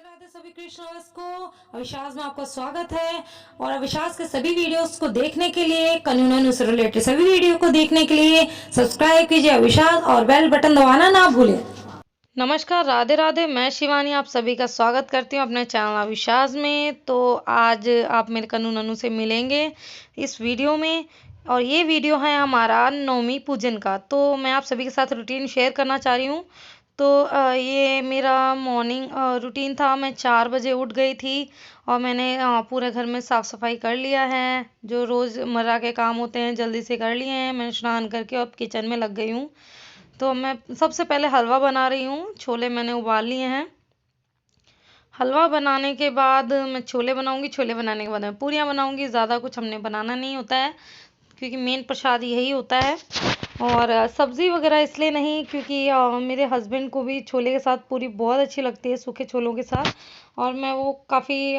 राधे सभी कृष्णर्स को अविश्वास में आपका स्वागत है। और अविश्वास के सभी वीडियोस को देखने के लिए, कानूनन से रिलेटेड सभी वीडियो को देखने के लिए सब्सक्राइब कीजिए अविश्वास और बेल बटन दबाना ना भूलें। नमस्कार, राधे राधे। मैं शिवानी आप सभी का स्वागत करती हूँ अपने चैनल अविश्वास में। तो आज आप मेरे कानूनन से मिलेंगे इस वीडियो में, और ये वीडियो है हमारा नवमी पूजन का। तो मैं आप सभी के साथ रूटीन शेयर करना चाह रही हूँ। तो ये मेरा मॉर्निंग रूटीन था। मैं 4 बजे उठ गई थी और मैंने पूरे घर में साफ़ सफाई कर लिया है। जो रोज़मर्रा के काम होते हैं जल्दी से कर लिए हैं। मैंने स्नान करके अब किचन में लग गई हूँ। तो मैं सबसे पहले हलवा बना रही हूँ। छोले मैंने उबाल लिए हैं। हलवा बनाने के बाद मैं छोले बनाऊंगी। छोले बनाने के बाद मैं पूरियाँ बनाऊंगी। ज़्यादा कुछ हमने बनाना नहीं होता है क्योंकि मेन प्रसाद यही होता है। और सब्ज़ी वगैरह इसलिए नहीं क्योंकि मेरे हस्बैंड को भी छोले के साथ पूरी बहुत अच्छी लगती है, सूखे छोलों के साथ। और मैं वो काफ़ी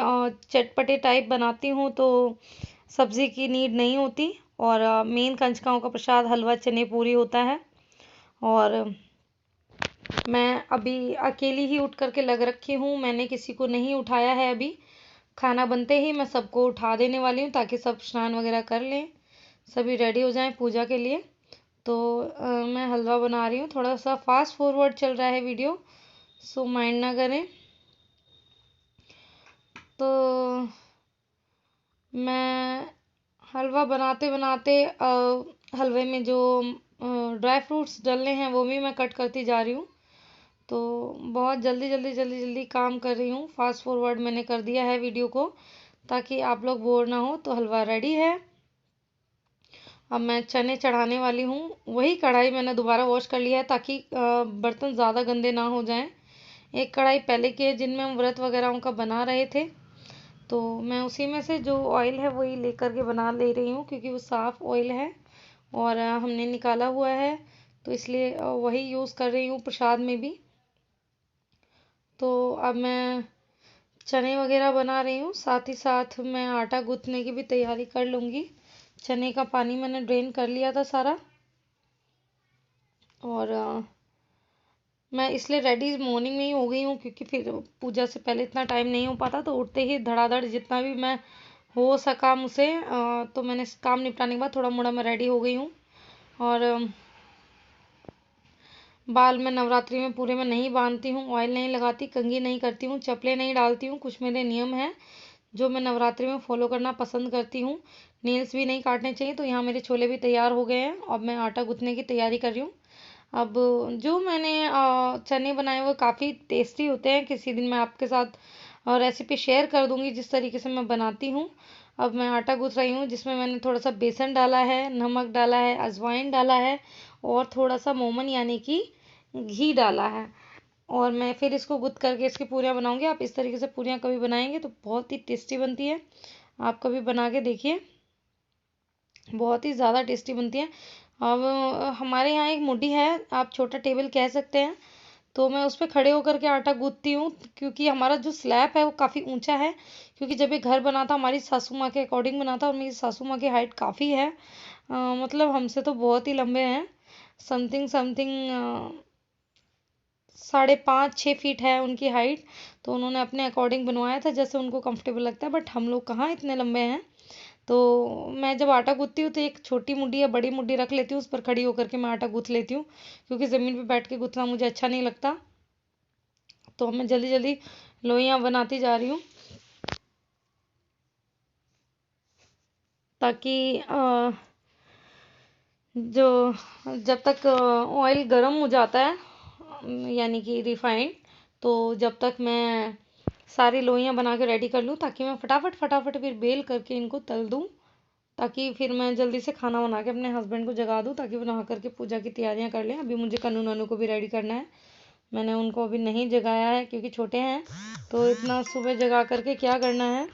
चटपटे टाइप बनाती हूँ, तो सब्ज़ी की नीड नहीं होती। और मेन कंजकाओं का प्रसाद हलवा चने पूरी होता है। और मैं अभी अकेली ही उठ करके लग रखी हूँ। मैंने किसी को नहीं उठाया है अभी। खाना बनते ही मैं सबको उठा देने वाली हूँ ताकि सब स्नान वगैरह कर लें, सभी रेडी हो जाएं पूजा के लिए। तो मैं हलवा बना रही हूँ। थोड़ा सा फास्ट फॉरवर्ड चल रहा है वीडियो, सो माइंड ना करें। तो मैं हलवा बनाते बनाते हलवे में जो ड्राई फ्रूट्स डलने हैं वो भी मैं कट करती जा रही हूँ। तो बहुत जल्दी जल्दी जल्दी जल्दी काम कर रही हूँ। फास्ट फॉरवर्ड मैंने कर दिया है वीडियो को ताकि आप लोग बोर ना हो। तो हलवा रेडी है। अब मैं चने चढ़ाने वाली हूँ। वही कढ़ाई मैंने दोबारा वॉश कर लिया है ताकि बर्तन ज़्यादा गंदे ना हो जाएं। एक कढ़ाई पहले की है जिनमें हम व्रत वगैरह का बना रहे थे, तो मैं उसी में से जो ऑयल है वही लेकर के बना ले रही हूँ क्योंकि वो साफ़ ऑयल है और हमने निकाला हुआ है, तो इसलिए वही यूज़ कर रही हूँ प्रसाद में भी। तो अब मैं चने वगैरह बना रही हूँ, साथ ही साथ मैं आटा गूँथने की भी तैयारी कर लूँगी। चने का पानी मैंने ड्रेन कर लिया था सारा। और मैं इसलिए रेडी मॉर्निंग में ही हो गई हूँ क्योंकि फिर पूजा से पहले इतना टाइम नहीं हो पाता। तो उठते ही धड़ाधड़ जितना भी मैं हो सका मुझसे तो मैंने काम निपटाने के बाद थोड़ा मोड़ा मैं रेडी हो गई हूँ। और बाल मैं नवरात्रि में पूरे में नहीं बांधती हूँ, ऑयल नहीं लगाती, कंघी नहीं करती हूँ, चप्पलें नहीं डालती हूँ। कुछ मेरे नियम हैं जो मैं नवरात्रि में फॉलो करना पसंद करती हूँ। नेल्स भी नहीं काटने चाहिए। तो यहाँ मेरे छोले भी तैयार हो गए हैं। अब मैं आटा गूँथने की तैयारी कर रही हूँ। अब जो मैंने चने बनाए वो काफ़ी टेस्टी होते हैं। किसी दिन मैं आपके साथ रेसिपी शेयर कर दूँगी जिस तरीके से मैं बनाती हूँ। अब मैं आटा गूँथ रही हूँ जिसमें मैंने थोड़ा सा बेसन डाला है, नमक डाला है, अजवाइन डाला है और थोड़ा सा मोमन यानी कि घी डाला है। और मैं फिर इसको गूँथ करके इसकी पूरियाँ बनाऊँगी। आप इस तरीके से पूरियाँ कभी बनाएंगे तो बहुत ही टेस्टी बनती है। आप कभी बना के देखिए, बहुत ही ज़्यादा टेस्टी बनती है। अब हमारे यहाँ एक मुड्डी है, आप छोटा टेबल कह सकते हैं, तो मैं उस पर खड़े होकर के आटा गूँथती हूँ क्योंकि हमारा जो स्लैब है वो काफ़ी ऊंचा है। क्योंकि जब ये घर बना था हमारी सासू माँ के अकॉर्डिंग बना था और मेरी सासू माँ की हाइट काफ़ी है, मतलब हमसे तो बहुत ही लंबे हैं। समथिंग समथिंग 5.5-6 फीट है उनकी हाइट। तो उन्होंने अपने अकॉर्डिंग बनवाया था जैसे उनको कंफर्टेबल लगता है, बट हम लोग कहाँ इतने लंबे हैं। तो मैं जब आटा गूँथती हूँ तो एक छोटी मुड्डी या बड़ी मुड्डी रख लेती हूँ, उस पर खड़ी होकर के मैं आटा गूँथ लेती हूँ क्योंकि ज़मीन पे बैठ के गूँथना मुझे अच्छा नहीं लगता। तो मैं जल्दी जल्दी लोइयाँ बनाती जा रही हूँ ताकि जो जब तक ऑयल गर्म हो जाता है यानी कि रिफाइंड, तो जब तक मैं सारी लोइयाँ बना के रेडी कर लूँ ताकि मैं फटाफट फटाफट फिर बेल करके इनको तल दूँ, ताकि फिर मैं जल्दी से खाना बना के अपने हस्बैंड को जगा दूँ ताकि वो नहा करके पूजा की तैयारियाँ कर लें। अभी मुझे कन्नू नन्नू को भी रेडी करना है। मैंने उनको अभी नहीं जगाया है क्योंकि छोटे हैं, तो इतना सुबह जगा करके क्या करना है।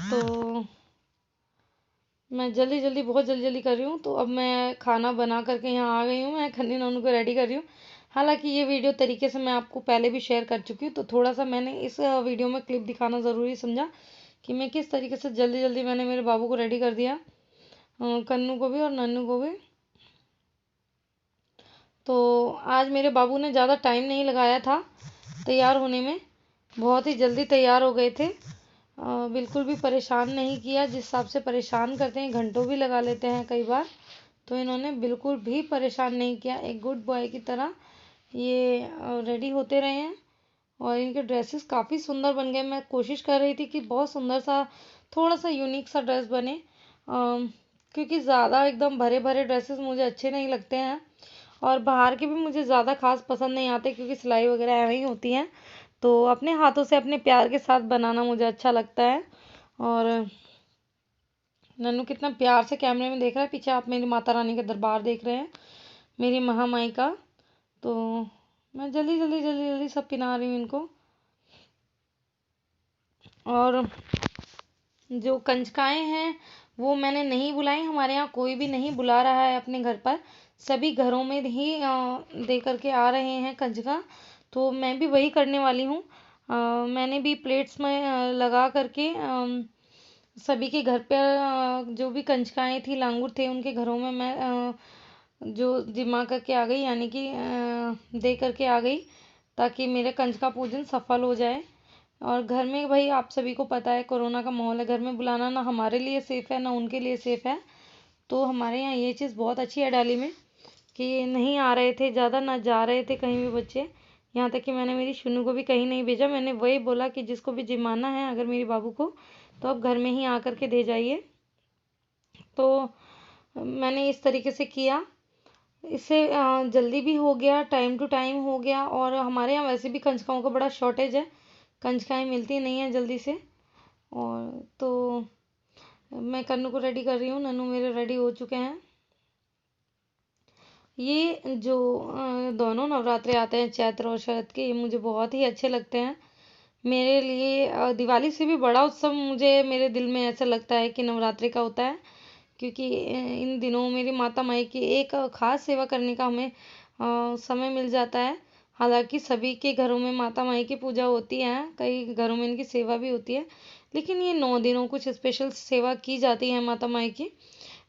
तो मैं जल्दी जल्दी बहुत जल्दी जल्दी कर रही हूँ। तो अब मैं खाना बना करके यहाँ आ गई हूँ। मैं खन्नी नन्नू को रेडी कर रही हूँ। हालांकि ये वीडियो तरीके से मैं आपको पहले भी शेयर कर चुकी हूँ, तो थोड़ा सा मैंने इस वीडियो में क्लिप दिखाना ज़रूरी समझा कि मैं किस तरीके से जल्दी जल्दी मैंने मेरे बाबू को रेडी कर दिया, कन्नू को भी और नन्नू को भी। तो आज मेरे बाबू ने ज़्यादा टाइम नहीं लगाया था तैयार होने में, बहुत ही जल्दी तैयार हो गए थे। बिल्कुल भी परेशान नहीं किया, जिस हिसाब से परेशान करते हैं, घंटों भी लगा लेते हैं कई बार, तो इन्होंने बिल्कुल भी परेशान नहीं किया। एक गुड बॉय की तरह ये रेडी होते रहे हैं और इनके ड्रेसेस काफ़ी सुंदर बन गए। मैं कोशिश कर रही थी कि बहुत सुंदर सा, थोड़ा सा यूनिक सा ड्रेस बने, क्योंकि ज़्यादा एकदम भरे भरे ड्रेसेस मुझे अच्छे नहीं लगते हैं और बाहर के भी मुझे ज़्यादा खास पसंद नहीं आते, क्योंकि सिलाई वगैरह ऐਵੇਂ ही होती हैं। तो अपने हाथों से अपने प्यार के साथ बनाना मुझे अच्छा लगता है। और नन्नू कितना प्यार से कैमरे में देख रहा है। पीछे आप मेरी माता रानी का दरबार देख रहे हैं, मेरी महामाई का। तो मैं जल्दी जल्दी जल्दी जल्दी सब पिना रही हूँ इनको। और जो कंजकाएं हैं वो मैंने नहीं बुलाई, हमारे यहाँ कोई भी नहीं बुला रहा है अपने घर पर, सभी घरों में ही दे करके आ रहे हैं कंजका। तो मैं भी वही करने वाली हूँ। मैंने भी प्लेट्स में लगा करके सभी के घर पर जो भी कंजकाएं थी, लांगुर थे, उनके घरों में मैं जो जिमा करके आ गई, यानी कि दे करके आ गई, ताकि मेरे कंजका पूजन सफल हो जाए। और घर में भाई आप सभी को पता है कोरोना का माहौल है, घर में बुलाना ना हमारे लिए सेफ़ है ना उनके लिए सेफ़ है। तो हमारे यहाँ ये चीज़ बहुत अच्छी है डाली में, कि नहीं आ रहे थे ज़्यादा, ना जा रहे थे कहीं भी बच्चे। यहाँ तक कि मैंने मेरी शुनू को भी कहीं नहीं भेजा। मैंने वही बोला कि जिसको भी जिमाना है अगर मेरे बाबू को, तो आप घर में ही आ कर के दे जाइए। तो मैंने इस तरीके से किया, इससे जल्दी भी हो गया, टाइम टू टाइम हो गया। और हमारे यहाँ वैसे भी कंजकाओं का बड़ा शॉर्टेज है, कंजकाएँ मिलती नहीं हैं जल्दी से। और तो मैं कन्नू को रेडी कर रही हूँ, नन्नू मेरे रेडी हो चुके हैं। ये जो दोनों नवरात्रे आते हैं, चैत्र और शरद के, ये मुझे बहुत ही अच्छे लगते हैं। मेरे लिए दिवाली से भी बड़ा उत्सव मुझे मेरे दिल में ऐसा लगता है कि नवरात्रि का होता है, क्योंकि इन दिनों मेरी माता माई की एक खास सेवा करने का हमें समय मिल जाता है। हालांकि सभी के घरों में माता माई की पूजा होती है, कई घरों में इनकी सेवा भी होती है, लेकिन ये 9 दिनों कुछ स्पेशल सेवा की जाती है माता माई की।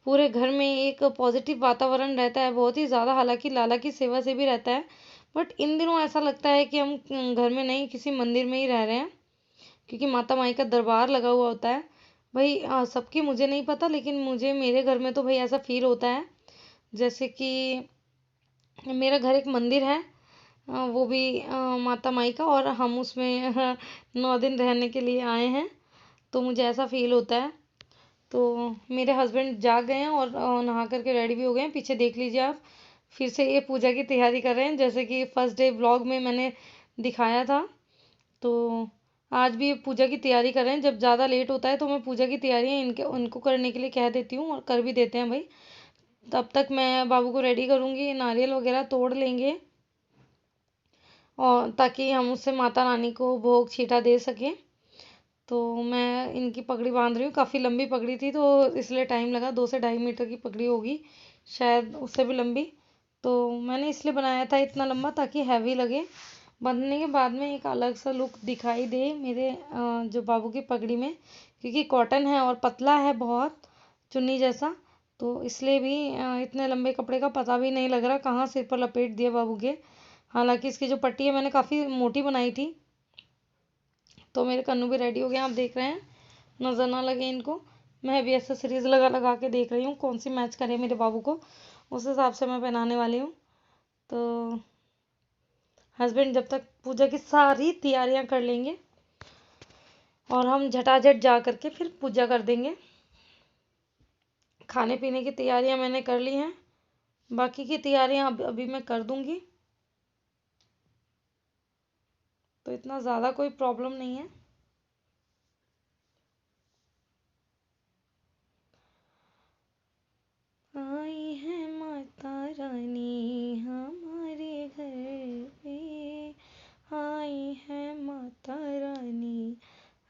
पूरे घर में एक पॉजिटिव वातावरण रहता है बहुत ही ज़्यादा, हालांकि लाला की सेवा से भी रहता है, बट इन दिनों ऐसा लगता है कि हम घर में नहीं, किसी मंदिर में ही रह रहे हैं, क्योंकि माता माई का दरबार लगा हुआ होता है। भाई सबकी मुझे नहीं पता, लेकिन मुझे मेरे घर में तो भाई ऐसा फील होता है जैसे कि मेरा घर एक मंदिर है, वो भी माता माई का, और हम उसमें 9 दिन रहने के लिए आए हैं, तो मुझे ऐसा फील होता है। तो मेरे हस्बैंड जाग गए हैं और नहा करके रेडी भी हो गए हैं। पीछे देख लीजिए आप, फिर से ये पूजा की तैयारी कर रहे हैं, जैसे कि फर्स्ट डे व्लॉग में मैंने दिखाया था। तो आज भी पूजा की तैयारी कर रहे हैं। जब ज़्यादा लेट होता है तो मैं पूजा की तैयारियाँ उनको करने के लिए कह देती हूँ, और कर भी देते हैं भाई। तब तक मैं बाबू को रेडी करूँगी, नारियल वगैरह तोड़ लेंगे, और ताकि हम उससे माता रानी को भोग छीटा दे सकें। तो मैं इनकी पगड़ी बांध रही हूँ, काफ़ी लंबी पगड़ी थी तो इसलिए टाइम लगा, 2 से 2.5 मीटर की पगड़ी होगी, शायद उससे भी लंबी। तो मैंने इसलिए बनाया था इतना लंबा, ताकि हैवी लगे। बांधने के बाद में एक अलग सा लुक दिखाई दे मेरे जो बाबू की पगड़ी में, क्योंकि कॉटन है और पतला है बहुत, चुन्नी जैसा। तो इसलिए भी इतने लंबे कपड़े का पता भी नहीं लग रहा कहाँ सिर पर लपेट दिया बाबू के। हालांकि इसकी जो पट्टी है मैंने काफ़ी मोटी बनाई थी। तो मेरे कन्नू भी रेडी हो गए, आप देख रहे हैं, नज़र ना लगे इनको। मैं भी एक्सेसरीज लगा लगा के देख रही हूँ कौन सी मैच करे मेरे बाबू को, उस हिसाब से मैं पहनाने वाली हूँ। तो हस्बैंड जब तक पूजा की सारी तैयारियां कर लेंगे और हम झटाझट जा करके फिर पूजा कर देंगे। खाने पीने की तैयारियां मैंने कर ली हैं, बाकी की तैयारियां अभी मैं कर दूंगी, तो इतना ज़्यादा कोई प्रॉब्लम नहीं है। आई है माता रानी हमारे घर पे, आई है माता रानी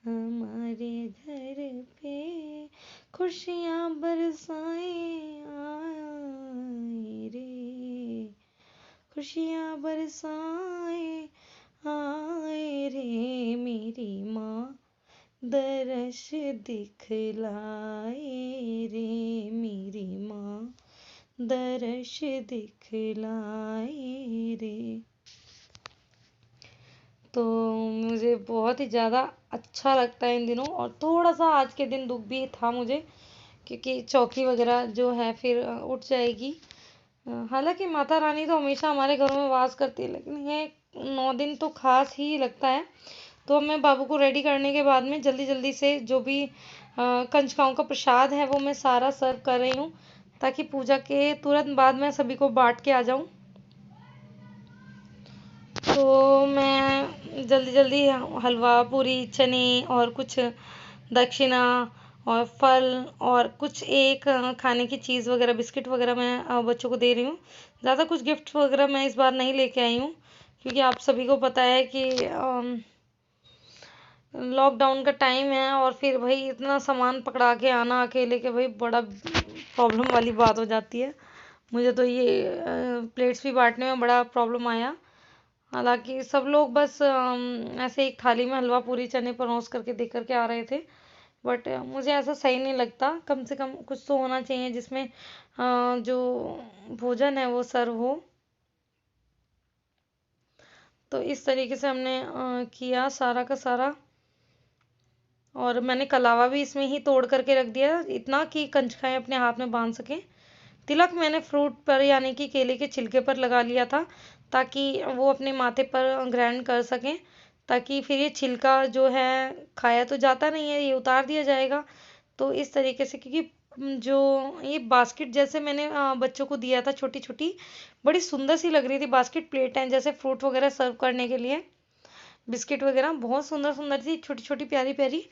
हमारे घर पे, खुशियाँ बरसाए आए रे, खुशियाँ बरसाए आए रे, मेरी माँ दरस दिखलाए रे, मेरी माँ दरस दिखलाए रे। तो मुझे बहुत ही ज़्यादा अच्छा लगता है इन दिनों। और थोड़ा सा आज के दिन दुख भी था मुझे, क्योंकि चौकी वगैरह जो है फिर उठ जाएगी। हालांकि माता रानी तो हमेशा हमारे घरों में वास करती है, लेकिन ये 9 दिन तो खास ही लगता है। तो मैं बाबू को रेडी करने के बाद में जल्दी जल्दी से जो भी कंजकाओं का प्रसाद है वो मैं सारा सर्व कर रही हूँ, ताकि पूजा के तुरंत बाद मैं सभी को बांट के आ जाऊँ। तो मैं जल्दी जल्दी हलवा पूरी चने और कुछ दक्षिणा और फल और कुछ एक खाने की चीज़ वगैरह बिस्किट वगैरह मैं बच्चों को दे रही हूँ। ज़्यादा कुछ गिफ्ट वगैरह मैं इस बार नहीं लेके आई हूँ, क्योंकि आप सभी को पता है कि लॉकडाउन का टाइम है, और फिर भाई इतना सामान पकड़ा के आना अकेले के, भाई बड़ा प्रॉब्लम वाली बात हो जाती है। मुझे तो ये प्लेट्स भी बांटने में बड़ा प्रॉब्लम आया। हालांकि सब लोग बस ऐसे एक थाली में हलवा पूरी चने परोस करके दे करके आ रहे थे, बट मुझे ऐसा सही नहीं लगता। कम से कम कुछ तो होना चाहिए जिसमें जो भोजन है वो सर्व हो। तो इस तरीके से हमने किया सारा का सारा। और मैंने कलावा भी इसमें ही तोड़ करके रख दिया, इतना कि कंचकाएं अपने हाथ में बांध सकें। तिलक मैंने फ्रूट पर यानी कि केले के छिलके पर लगा लिया था, ताकि वो अपने माथे पर ग्राइंड कर सकें, ताकि फिर ये छिलका जो है खाया तो जाता नहीं है, ये उतार दिया जाएगा। तो इस तरीके से, क्योंकि जो ये बास्केट जैसे मैंने बच्चों को दिया था छोटी छोटी, बड़ी सुंदर सी लग रही थी बास्केट प्लेट है जैसे फ्रूट वगैरह सर्व करने के लिए, बिस्किट वगैरह बहुत सुंदर सुंदर थी, छोटी छोटी प्यारी प्यारी।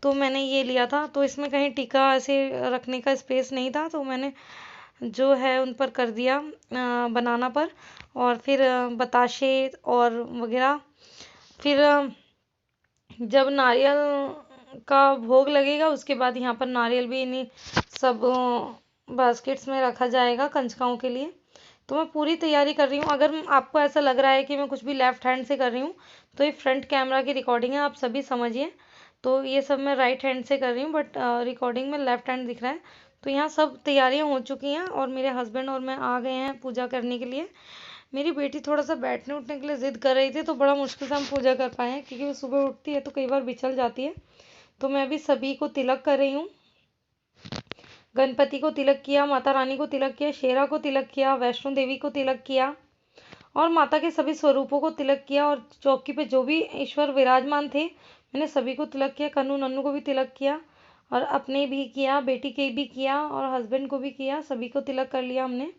तो मैंने ये लिया था, तो इसमें कहीं टीका ऐसे रखने का स्पेस नहीं था, तो मैंने जो है उन पर कर दिया बनाना पर, और फिर बताशे और वगैरह। फिर जब नारियल का भोग लगेगा उसके बाद यहाँ पर नारियल भी इन्हीं सब बास्केट्स में रखा जाएगा कंजकाओं के लिए। तो मैं पूरी तैयारी कर रही हूँ। अगर आपको ऐसा लग रहा है कि मैं कुछ भी लेफ्ट हैंड से कर रही हूँ, तो ये फ्रंट कैमरा की रिकॉर्डिंग है, आप सभी समझिए। तो ये सब मैं राइट हैंड से कर रही हूँ, बट रिकॉर्डिंग में लेफ्ट हैंड दिख रहा है। तो यहाँ सब तैयारियाँ हो चुकी हैं, और मेरे हस्बैंड और मैं आ गए हैं पूजा करने के लिए। मेरी बेटी थोड़ा सा बैठने उठने के लिए ज़िद कर रही थी, तो बड़ा मुश्किल से हम पूजा कर पाए हैं, क्योंकि वो सुबह उठती है तो कई बार बिछल जाती है। तो मैं अभी सभी को तिलक कर रही हूँ। गणपति को तिलक किया, माता रानी को तिलक किया, शेरा को तिलक किया, वैष्णो देवी को तिलक किया, और माता के सभी स्वरूपों को तिलक किया, और चौकी पे जो भी ईश्वर विराजमान थे मैंने सभी को तिलक किया। कन्नू नन्नू को भी तिलक किया, और अपने भी किया, बेटी के भी किया, और हस्बैंड को भी किया, सभी को तिलक कर लिया हमने।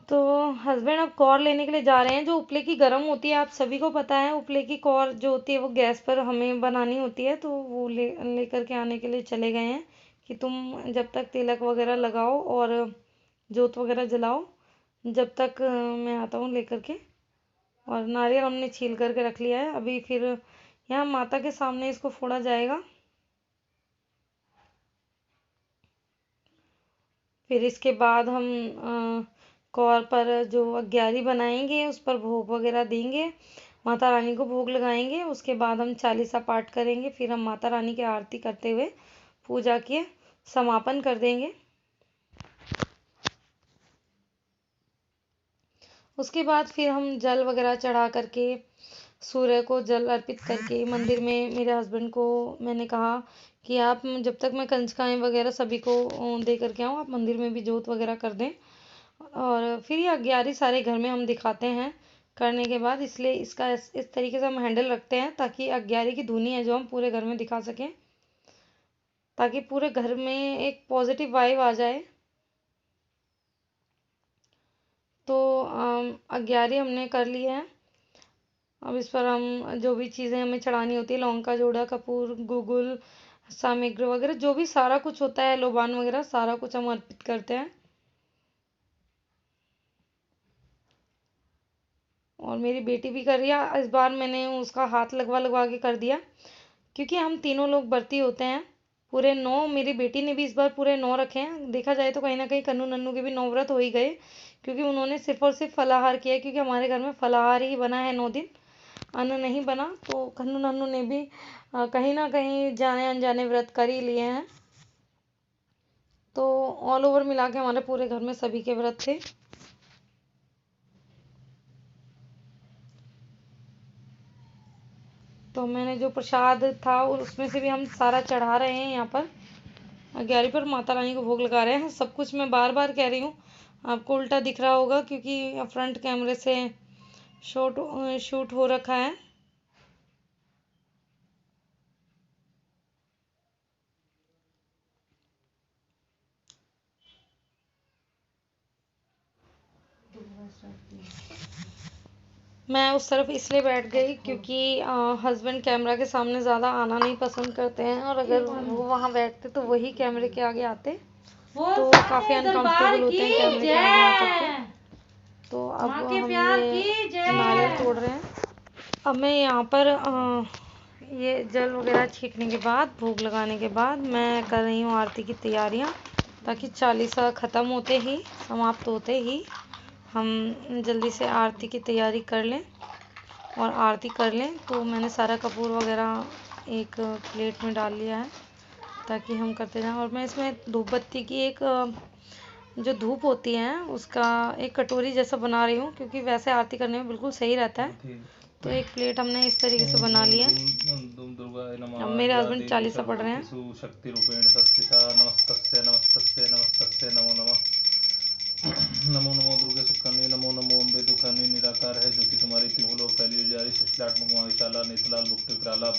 तो हस्बैंड अब कौर लेने के लिए जा रहे हैं, जो उपले की गर्म होती है, आप सभी को पता है। उपले की कौर जो होती है वो गैस पर हमें बनानी होती है, तो वो लेकर के आने के लिए चले गए हैं, कि तुम जब तक तिलक वगैरह लगाओ और जोत वगैरह जलाओ, जब तक मैं आता हूँ लेकर के। और नारियल हमने छील करके रख लिया है। अभी फिर यहाँ माता के सामने इसको फोड़ा जाएगा। फिर इसके बाद हम कौर पर जो अग्यारी बनाएंगे उस पर भोग वगैरह देंगे, माता रानी को भोग लगाएंगे। उसके बाद हम चालीसा पाठ करेंगे, फिर हम माता रानी की आरती करते हुए पूजा के समापन कर देंगे। उसके बाद फिर हम जल वगैरह चढ़ा करके, सूर्य को जल अर्पित करके, मंदिर में मेरे हस्बैंड को मैंने कहा कि आप जब तक मैं कंजकाएं वगैरह सभी को दे करके आऊँ, आप मंदिर में भी जोत वगैरह कर दें। और फिर ये अग्यारी सारे घर में हम दिखाते हैं करने के बाद, इसलिए इसका इस तरीके से हम हैंडल रखते हैं, ताकि अग्यारी की धुनी है जो हम पूरे घर में दिखा सकें, ताकि पूरे घर में एक पॉजिटिव वाइब आ जाए। तो अग्यारी हमने कर ली है। अब इस पर हम जो भी चीज़ें हमें चढ़ानी होती है, लौंग जोड़ा, कपूर, गुगुल, सामग्री वगैरह जो भी सारा कुछ होता है, लोबान वगैरह सारा कुछ हम अर्पित करते हैं। और मेरी बेटी भी कर रही है। इस बार मैंने उसका हाथ लगवा लगवा के कर दिया, क्योंकि हम तीनों लोग व्रती होते हैं पूरे 9। मेरी बेटी ने भी इस बार पूरे 9 रखे हैं। देखा जाए तो कहीं ना कहीं कन्नू नन्नू के भी 9 व्रत हो ही गए, क्योंकि उन्होंने सिर्फ और सिर्फ फलाहार किया है, क्योंकि हमारे घर में फलाहार ही बना है 9 दिन, अन्न नहीं बना। तो कन्नू नन्नू ने भी कहीं ना कहीं जाने अनजाने व्रत कर ही लिए हैं। तो ऑल ओवर मिला के हमारे पूरे घर में सभी के व्रत थे। तो मैंने जो प्रसाद था उसमें से भी हम सारा चढ़ा रहे हैं यहाँ पर 11 पर माता रानी को भोग लगा रहे हैं। सब कुछ मैं बार बार कह रही हूँ, आपको उल्टा दिख रहा होगा क्योंकि फ्रंट कैमरे से शूट हो रखा है। मैं उस तरफ इसलिए बैठ गई क्योंकि हस्बैंड कैमरा के सामने ज़्यादा आना नहीं पसंद करते हैं, और अगर वो वहाँ बैठते तो वही कैमरे के आगे आते तो काफ़ी अनकंफर्टेबल होते हैं कैमरे के आगे आकर के। तो अब हम ये नारियल तोड़ रहे हैं। अब मैं यहाँ पर ये जल वगैरह छींटने के बाद, भोग लगाने के बाद मैं कर रही हूँ आरती की तैयारियाँ, ताकि चालीसा ख़त्म होते ही, समाप्त होते ही हम जल्दी से आरती की तैयारी कर लें और आरती कर लें। तो मैंने सारा कपूर वगैरह एक प्लेट में डाल लिया है ताकि हम करते जाएं। और मैं इसमें धूप बत्ती की एक जो धूप होती है उसका एक कटोरी जैसा बना रही हूँ, क्योंकि वैसे आरती करने में बिल्कुल सही रहता है। तो एक प्लेट हमने इस तरीके से बना लिया। अब मेरे हस्बैंड चालीसा पढ़ रहे हैं। शक्ति रूपेण संस्थिता नमस्तस्यै नमस्तस्यै नमस्तस्यै नमो नमः। नमो नमो दुर्गे सुखनी नमो नमो अम्बे दुखनी निराकार है ज्योति तुम्हारी त्रिभुलोक फैली जारी सुशीलात्मक महाविशाला नेत्रलाल भुक्ति विकराला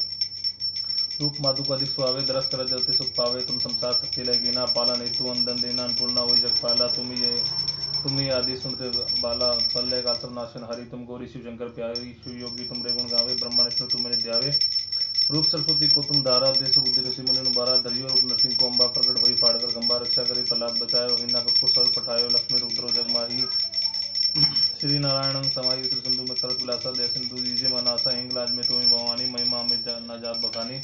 रूप माधु को अधिक सुहावे दरस कर जलते सुख पावे तुम संसार शक्ति लगीना पाला नेतु अंदन देना अन्नपूर्णा हुई जगपाला तुम ही आदि सुनते बाला पल्ले का सब नाशन हरि तुम गौरी शिव शंकर प्यारी शिव योगी तुम रे गुण गावे ब्रह्मा विष्णु तुम्हें ध्यावे रूप सरस्वती को तुम धारा देश बुद्धि ऋषि मुनि बारा धरियो रूप नरसिंह को अम्बा प्रकट भई फाड़कर गंबा रक्षा करी प्रहलाद बचायो हिन्ना को स्वर पठायो लक्ष्मी रुद्रो जगमाही श्री नारायण समाई श्री सिंधु में करत विलासा दया सिंधु दीजिए मनासा हिंगलाज में तुम्हें भवानी महिमा में ना जात बखानी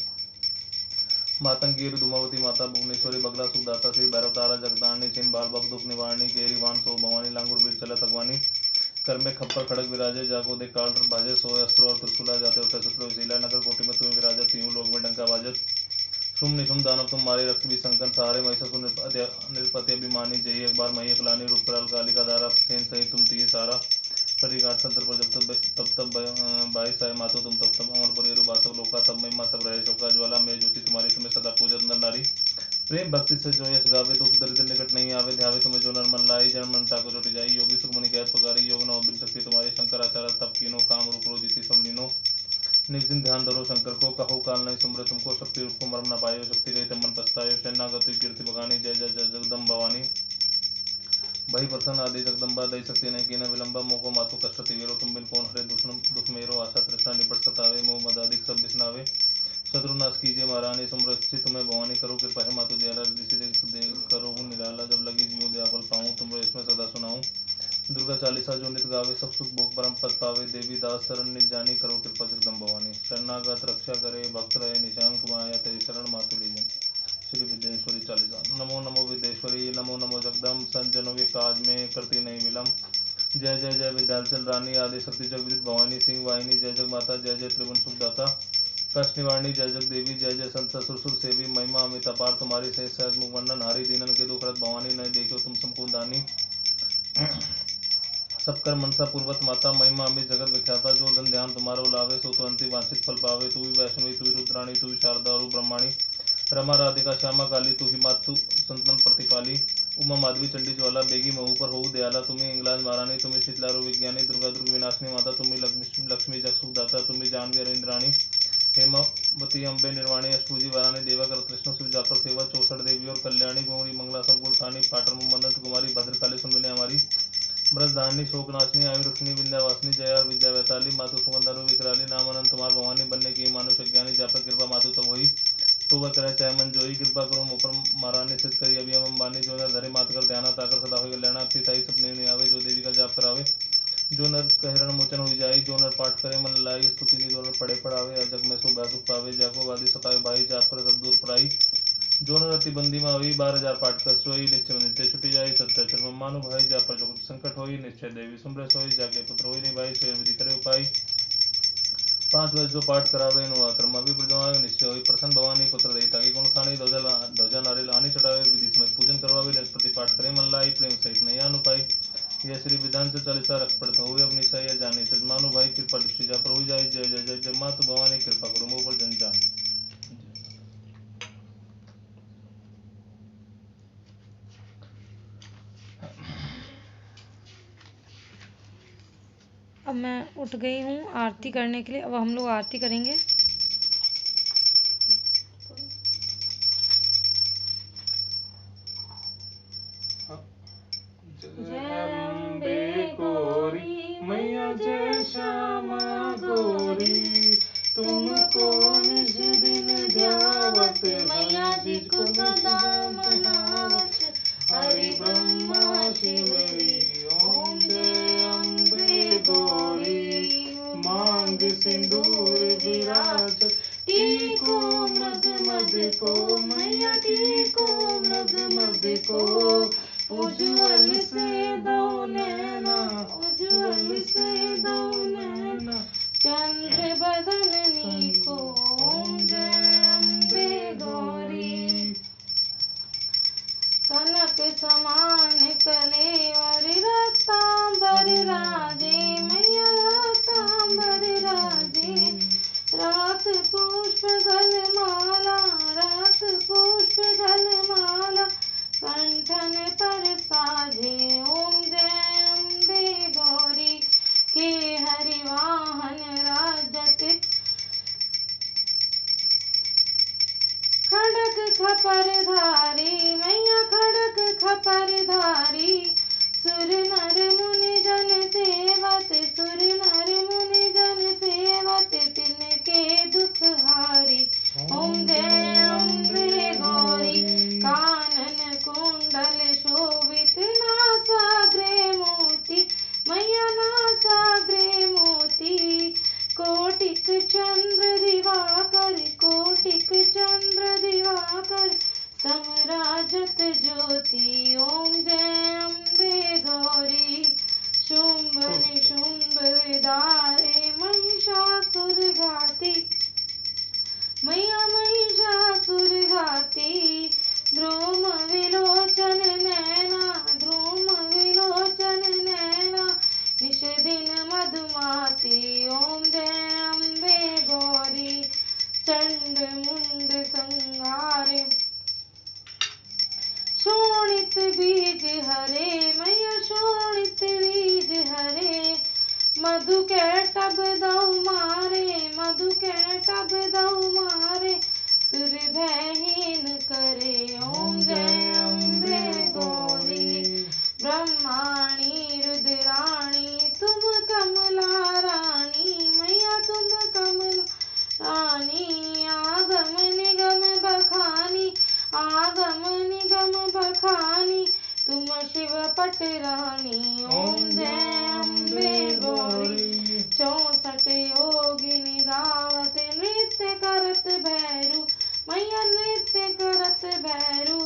मातंगी धूमावती माता भुवनेश्वरी बगला सुखदाता श्री भैरव तारा जगदानी चिन्ह बाल भक्त दुख निवारणी केरीवान सो भवानी लांगुर वीर चलत अगवानी कर में खप्पर खड़क विराजे जागो दे काल भाजे सोए अस्त्र और त्रिशूला जाते उठे सुत्र विशीला नगर कोटि में तुम्हें विराजत तीनों लोग में डंका बाजत शुम निशुम दानव तुम मारे रक्त भी संकन सहारे महिषासुर निरपति अभिमानी जय एक बार मही अकलानी रूप कराल काली का धारा सेन सही तुम तीर सारा परिघाट संतर पर जब तब बाई साय मातो तुम तब अमर पर बासव लोका तब महिमा सब रहे शोका ज्वाला में ज्योति तुम्हारी तुम्हें सदा पूजत नर नारी प्रेम भक्ति से जो यश गावे दुख दरिद्र निकट नहीं आवे ध्यावे तुम्हें जो नर मन लाई जन मन ताको चोटी जाई योगी सुरमुनि गैस पगारी योग नव बिन शक्ति तुम्हारी शंकराचार्य तप कीनो काम रूप रो जीती सब लीनो निर्जिन ध्यान धरो शंकर को कहो काल नहीं सुमरे तुमको शक्ति रूप को मरम न पायो शक्ति गई तम मन पछतायो शरणागति कीर्ति बगानी जय जय जय जगदम भवानी भई प्रसन्न आदि जगदम्बा दई शक्ति नहीं कीन विलंबा मोको मातु कष्टति वीरो तुम बिन कौन हरे दुख मेरो आशा तृष्णा निपट सतावे मोह मदादिक सब बिसनावे शत्रुनाश कीजिए महारानी सुमरक्षि तुम्हें भवानी करो कृपा है मातु दयाला ऋषि करो निराला जब लगी जीव दयाफल पाऊँ तुम इसमें सदा सुनाऊँ दुर्गा चालीसा जो नित गावे सब सुख भोग परम पद पावे देवी दास शरण निज जानी करो कृपा जगदम भवानी शरणागत रक्षा करे भक्त रहे निशांक माया तेरी शरण मातु लीजन श्री विद्येश्वरी चालीसा नमो नमो विद्येश्वरी नमो नमो जगदम संजनों के काज में करती नहीं विलम्ब जय जय जय विद्याचल रानी आदि शक्ति जग विदित भवानी सिंह वाहिनी जय जग माता जय जय त्रिभुवन सुखदाता कष्ट निवारणी जय जग देवी जय जय संत सुरसुर सेवी महिमा अमित अपार तुम्हारी से सहज मुख वर्णन हारी दीनन के दुख रत भवानी न देखो तुम संपूर्ण दानी सबकर मनसा पूर्वत माता महिमा अमित जगत विख्याता जो धन ध्यान तुम्हारो लावे सो तो अंति वांछित फल पावे तू ही वैष्णवी तू ही रुद्राणी तू ही शारदा और ब्रह्माणी रमा राधिका श्यामा काली तू ही मातु संतन प्रतिपाली उमा माधवी चंडी ज्वाला बेगी महू पर हो दयाला तुम्हें इंगलाज महारानी तुम्हें शीतलारो विज्ञानी दुर्गा दुर्ग विनाशनी माता तुम्हें लक्ष्मी जग सुखदाता तुम्हें जानवी इंद्राणी हेमावती अम्बे निर्वाणी अष्टभुजी वाराणी देवाकर कृष्ण शिव जाकर सेवा 64 देवी और कल्याणी गौरी मंगला संकुल खानी पाटर मुमंदत कुमारी भद्रकाली सुनविने हमारी ब्रजधारणी शोकनाशनी आयुरुक्षणी विंध्यावासिनी जया विद्या वैताली मातु सुगंधारू विकराली नामानंद तुम्हार भवानी बनने की मानुष अज्ञानी जापर कृपा मातु तब हुई तो वह करे चाहे मन जोई कृपा करो मुपर महारानी सिद्ध करी अभी हम अंबानी जो नर धरे मात कर ध्याना ताकर सदा हो कल्याणा पिताई सपने नहीं आवे जो देवी का जाप करावे जो नर कहरण मोचन हुई जाई जो नर पाठ करे मन लाई स्तुति की जो नर पढ़े पढ़ावे अजग में सो सुख पावे जाको वादी सतावे भाई जाप कर सब दूर पढ़ाई जो नर अति बंदी में हुई 12,000 पाठ कर सोई निश्चय नित्य छुटी जाई सत्य चर्म मानु भाई जा पर जो कुछ संकट होई निश्चय देवी सुमरे सोई जाके पुत्र होई नहीं भाई स्वयं विधि करे उपाय 5 वर्ष जो पाठ करावे नो कर्म भी प्रजवावे निश्चय होई प्रसन्न भवानी पुत्र देई ताकि गुण खानी ध्वजा नारियल आनी चढ़ावे विधि समय पूजन करवावे निष्प्रति पाठ करे मन लाई प्रेम सहित नहीं अनुपाई यह श्री विधान से चालीसा रख पड़ता हुए अपनी सही जानी मानु भाई कृपा दृष्टि जा प्रभु जाई जय जय जय जय मातु भवानी कृपा करो अब मैं उठ गई हूँ आरती करने के लिए। अब हम लोग आरती करेंगे। जय अम्बे गौरी मैया, जय श्यामा गौरी, तुमको निज दिन ध्यावत मैया जी को सदा मनावत, हरि ब्रह्मा शिवरी ओम जय अम्बे गौरी। मांग सिंदूर विराज टीको मृग मद को मैया, टीको मृग मद को, उज्ज्वल से दो नैना, उज्ज्वल से दो नैना, चंद्र बदननी को ओम जय अम्बे गौरी। कनक समान कलेवर रत्तांबर राजे मैया, रत्तांबर राजे, रात पुष्प गल माला, रात पुष्प गल माला, कंठन पर साजे ओम जय अम्बे गौरी। के हरिवाहन राजत खड़ग खपर धारी मैया, खड़ग खपर धारी, सुर नर मुनि जन सेवत, सुर नर मुनि जन सेवत, तिनके दुख हारी ओम जय अम्बे गौरी। कानन कुंडल शोभित, नासाग्रे मोती मैया, नासाग्रे मोती, कोटिक चंद्र दिवाकर, कोटिक चंद्र दिवाकर, समराजत ज्योति ओम जय अम्बे गौरी। शुंभ निशुंभ विदारे महिषासुर घाती मैया, महिषासुर घाती, ध्रुम विलोचन नैना, ध्रुम विलोचन नैना, निश दिन मधुमाती ओम जय अम्बे गौरी। चंड मुंड संहारे शोणित बीज हरे मैया, शोणित बीज हरे, मधु के टब दऊ मारे, मधु के टब दऊ मारे, सुर भयहीन करे ओम जय अम्बे गौरी। ब्रह्माणी रुद्राणी तुम कमला रानी मैया, तुम कमला रानी, आगम निगम बखानी, आगम निगम बखानी, तुम शिव पट रानी ओम जय अम्बे गौरी। 64 योगिनी गावत नृत्य करत भैरू मैया, नृत्य करत भैरू,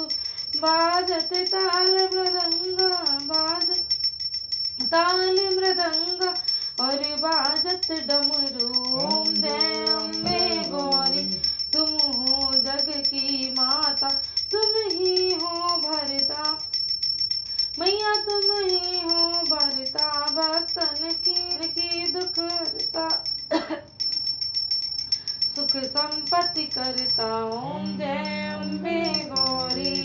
बाजत ताल मृदंग, बाजत ताल मृदंग, और बाजत डमरू ओम जय अम्बे गौरी। तुम हो जग की माता, तुम ही हो भरता मैया, तुम ही हो भरता, भक्तन की दुख हरता, सुख संपत्ति करता ओम जय अम्बे गौरी।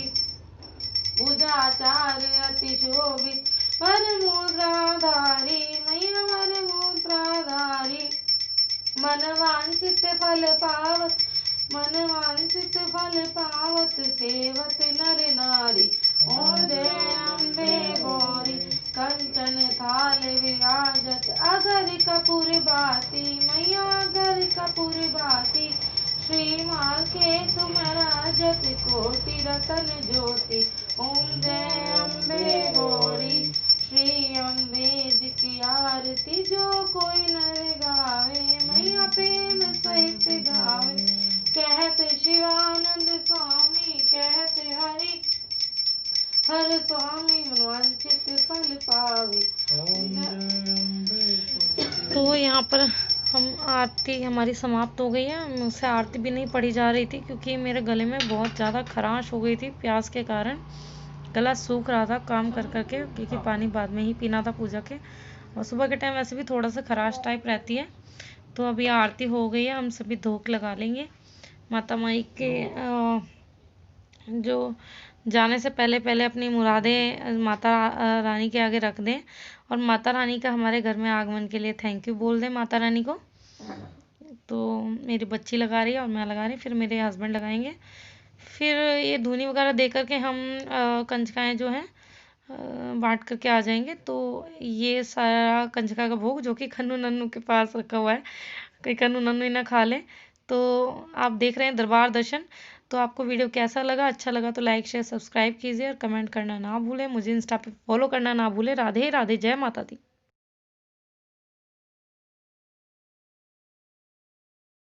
पूजाचार्य अति शोभित वर मुद्राधारी मैया, वर मुद्राधारी, मन वांछित फल पावत, मन वांछित फल पावत, सेवत नर नारी ओम जय अम्बे गौरी। कंचन थाल विराजत अगर कपूर बाती मैया, अगर कपूर बाती, श्रीमाल के तुम राजत, कोटि रतन ज्योति ओम जय अम्बे गौरी। श्री अम्बे जी की आरती जो कोई नर गावे मैया, प्रेम सहित गावे, कहत शिवानंद स्वामी, कहत हरि हर स्वामी, मनवांछित फल पावे। तो यहाँ पर हम आरती हमारी समाप्त हो गई है। मुझसे आरती भी नहीं पढ़ी जा रही थी क्योंकि मेरे गले में बहुत ज़्यादा खराश हो गई थी, प्यास के कारण गला सूख रहा था काम कर करके, क्योंकि पानी बाद में ही पीना था पूजा के, और सुबह के टाइम वैसे भी थोड़ा सा खराश टाइप रहती है। तो अभी आरती हो गई है, हम सभी धूप लगा लेंगे। माता माई के जो जाने से पहले पहले अपनी मुरादें माता रानी के आगे रख दें और माता रानी का हमारे घर में आगमन के लिए थैंक यू बोल दें माता रानी को। तो मेरी बच्ची लगा रही है और मैं लगा रही, फिर मेरे हस्बैंड लगाएंगे। फिर ये धूनी वगैरह दे करके हम कंजकाएँ जो हैं बांट करके आ जाएंगे। तो ये सारा कंजका का भोग जो कि कन्नू नन्नू के पास रखा हुआ है, कहीं कन्नू नन्नू ही ना खा लें। तो आप देख रहे हैं दरबार दर्शन। तो आपको वीडियो कैसा लगा? अच्छा लगा तो लाइक शेयर सब्सक्राइब कीजिए और कमेंट करना ना भूलें। मुझे इंस्टा पे फॉलो करना ना भूलें। राधे राधे, जय माता दी।